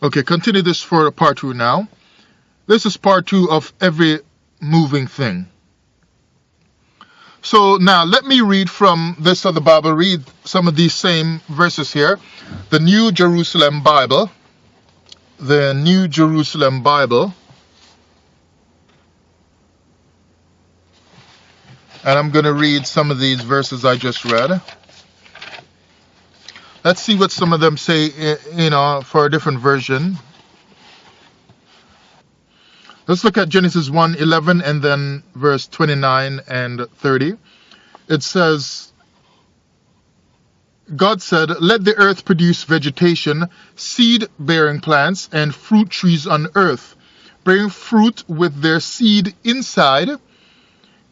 Okay, continue this for part 2 now. This is part 2 of every moving thing. So now let me read from this other Bible, read some of these same verses here. The New Jerusalem Bible. The New Jerusalem Bible. And I'm going to read some of these verses I just read. Let's see what some of them say, for a different version. Let's look at Genesis 1:11 and then verse 29 and 30. It says, God said, "Let the earth produce vegetation, seed-bearing plants, and fruit trees on earth, bearing fruit with their seed inside,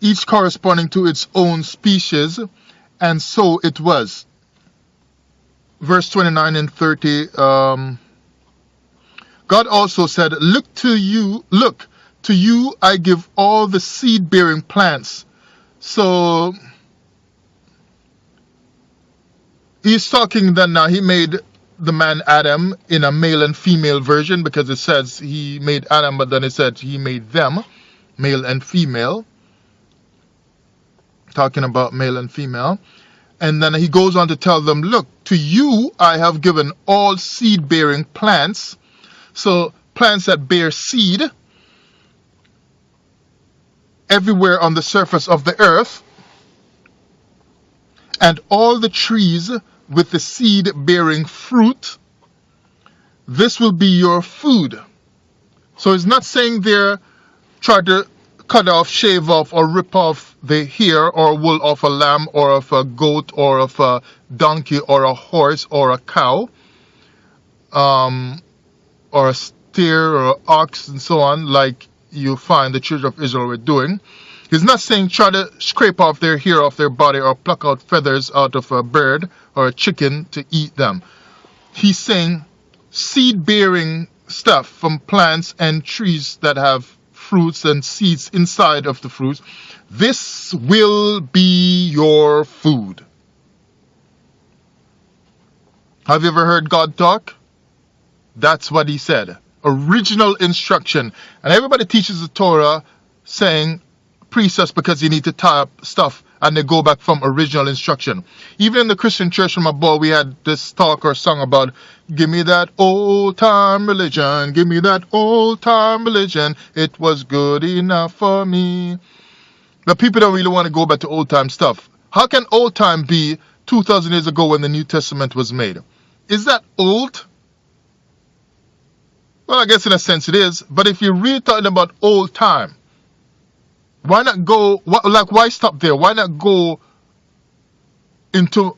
each corresponding to its own species." And so it was. Verse 29 and 30, God also said, Look, to you I give all the seed-bearing plants. So he's talking that now he made the man Adam in a male and female version, because it says he made Adam, but then it said he made them, male and female. Talking about male and female. And then he goes on to tell them, look, to you I have given all seed-bearing plants. So plants that bear seed everywhere on the surface of the earth, and all the trees with the seed-bearing fruit. This will be your food. So it's not saying there, try to cut off, shave off, or rip off the hair or wool of a lamb or of a goat or of a donkey or a horse or a cow, or a steer or an ox and so on, like you find the children of Israel were doing. He's not saying try to scrape off their hair off their body or pluck out feathers out of a bird or a chicken to eat them. He's saying seed-bearing stuff from plants and trees that have fruits and seeds inside of the fruits. This will be your food. Have you ever heard God talk? That's what he said. Original instruction. And everybody teaches the Torah saying precepts because you need to tie up stuff, and they go back from original instruction. Even in the Christian church from above, we had this talk or song about, give me that old time religion, give me that old time religion, it was good enough for me. But people don't really want to go back to old time stuff. How can old time be 2,000 years ago when the New Testament was made? Is that old? Well, I guess in a sense it is. But if you're really talking about old time, why not go, why stop there? Why not go into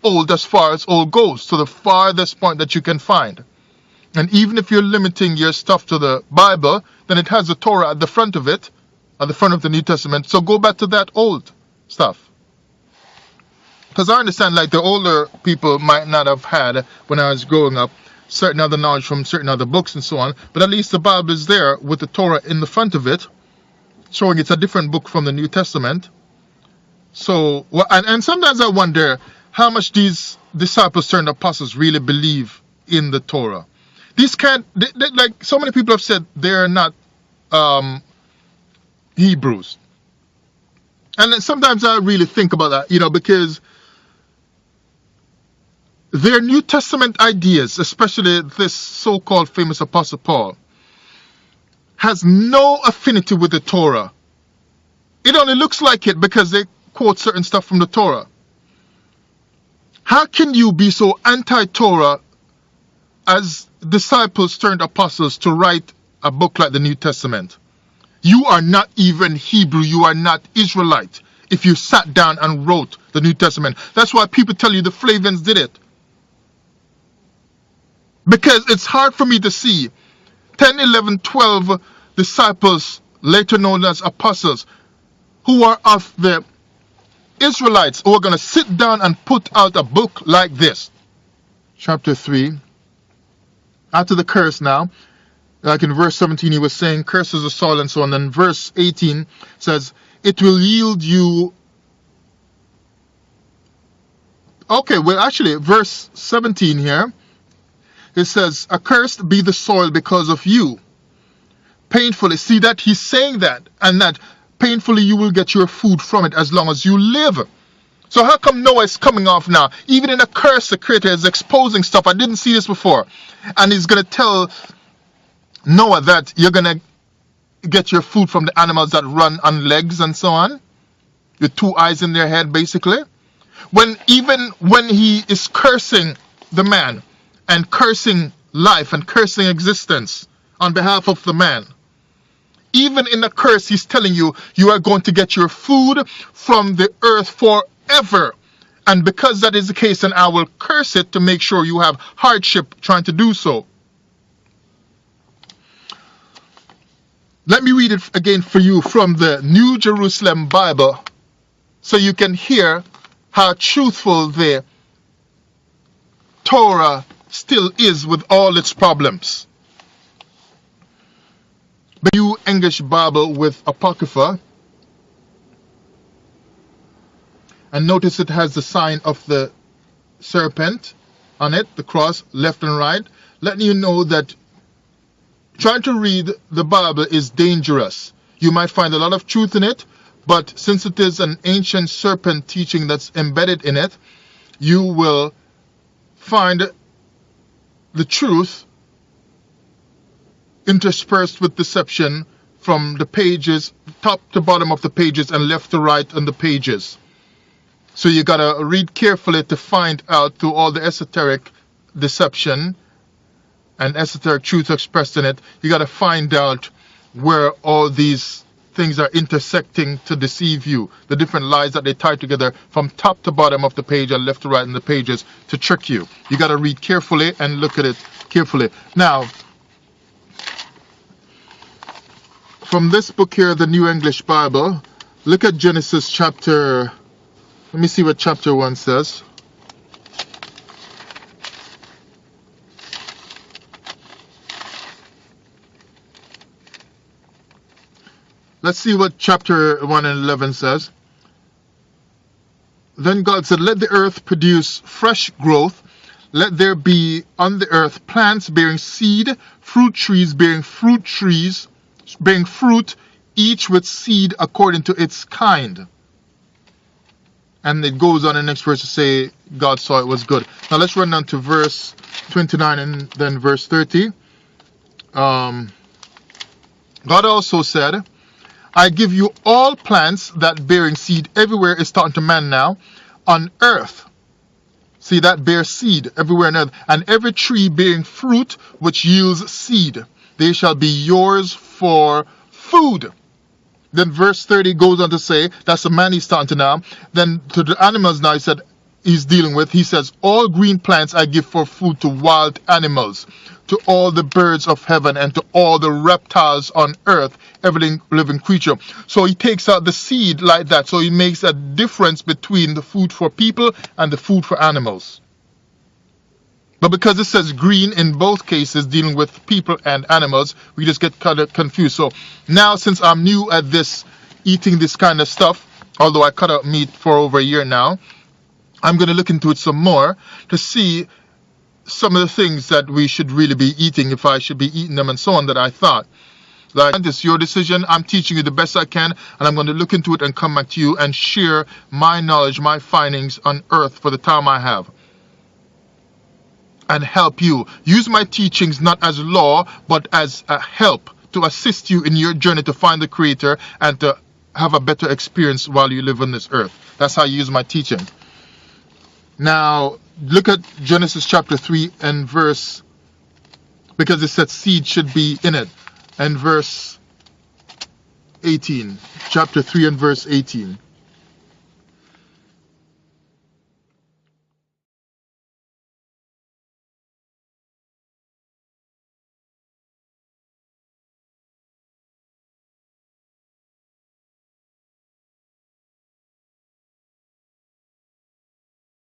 old as far as old goes, to the farthest point that you can find? And even if you're limiting your stuff to the Bible, then it has the Torah at the front of it, at the front of the New Testament. So go back to that old stuff. Because I understand, like, the older people might not have had, when I was growing up, certain other knowledge from certain other books and so on. But at least the Bible is there with the Torah in the front of it, showing it's a different book from the New Testament. So, and sometimes I wonder how much these disciples turned apostles really believe in the Torah. These like so many people have said, they're not Hebrews. And sometimes I really think about that, because their New Testament ideas, especially this so-called famous Apostle Paul, has no affinity with the Torah. It only looks like it because they quote certain stuff from the Torah. How can you be so anti-Torah as disciples turned apostles to write a book like the New Testament? You are not even Hebrew. You are not Israelite if you sat down and wrote the New Testament. That's why people tell you the Flavians did it. Because it's hard for me to see 10, 11, 12 disciples, later known as apostles, who are of the Israelites, who are going to sit down and put out a book like this. Chapter 3. After the curse now, like in verse 17 he was saying, curses the soil and so on. And verse 18 says, it will yield you. Okay, well actually, verse 17 here, it says, accursed be the soil because of you. Painfully. See that he's saying that, and that painfully you will get your food from it as long as you live. So how come Noah is coming off now? Even in a curse, the Creator is exposing stuff. I didn't see this before. And he's going to tell Noah that you're going to get your food from the animals that run on legs and so on, with two eyes in their head, basically. Even when he is cursing the man and cursing life and cursing existence on behalf of the man, even in the curse, he's telling you, you are going to get your food from the earth forever. And because that is the case, then I will curse it to make sure you have hardship trying to do so. Let me read it again for you from the New Jerusalem Bible so you can hear how truthful the Torah still is with all its problems. The New English Bible with Apocrypha. And notice it has the sign of the serpent on it, the cross, left and right, letting you know that trying to read the Bible is dangerous. You might find a lot of truth in it, but since it is an ancient serpent teaching that's embedded in it, you will find the truth interspersed with deception from the pages, top to bottom of the pages and left to right on the pages. So you gotta read carefully to find out through all the esoteric deception and esoteric truth expressed in it. You gotta find out where all these things are intersecting to deceive you. The different lies that they tie together from top to bottom of the page and left to right in the pages to trick you. You gotta read carefully and look at it carefully. Now, from this book here, the New English Bible, look at Genesis chapter, let me see what chapter 1 says. Let's see what chapter 1 and 11 says. Then God said, let the earth produce fresh growth. Let there be on the earth plants bearing seed, fruit trees bearing fruit, each with seed according to its kind. And it goes on in the next verse to say, God saw it was good. Now let's run down to verse 29 and then verse 30. God also said, I give you all plants that bearing seed. Everywhere is starting to man now on earth. See, that bears seed everywhere on earth. And every tree bearing fruit which yields seed, they shall be yours for food. Then verse 30 goes on to say, that's the man he's starting to now. Then to the animals now he's dealing with, he says, all green plants I give for food to wild animals, to all the birds of heaven, and to all the reptiles on earth, every living creature. So he takes out the seed like that. So he makes a difference between the food for people and the food for animals. But because it says green in both cases, dealing with people and animals, we just get kind of confused. So now, since I'm new at this, eating this kind of stuff, although I cut out meat for over a year now, I'm going to look into it some more to see some of the things that we should really be eating, if I should be eating them and so on, that I thought. Like, it's your decision. I'm teaching you the best I can, and I'm going to look into it and come back to you and share my knowledge, my findings on earth for the time I have, and help you. Use my teachings not as law, but as a help to assist you in your journey to find the Creator and to have a better experience while you live on this earth. That's how I use my teaching. Now, look at Genesis chapter 3 and verse, because it said seed should be in it, and verse 18. Chapter 3 and verse 18.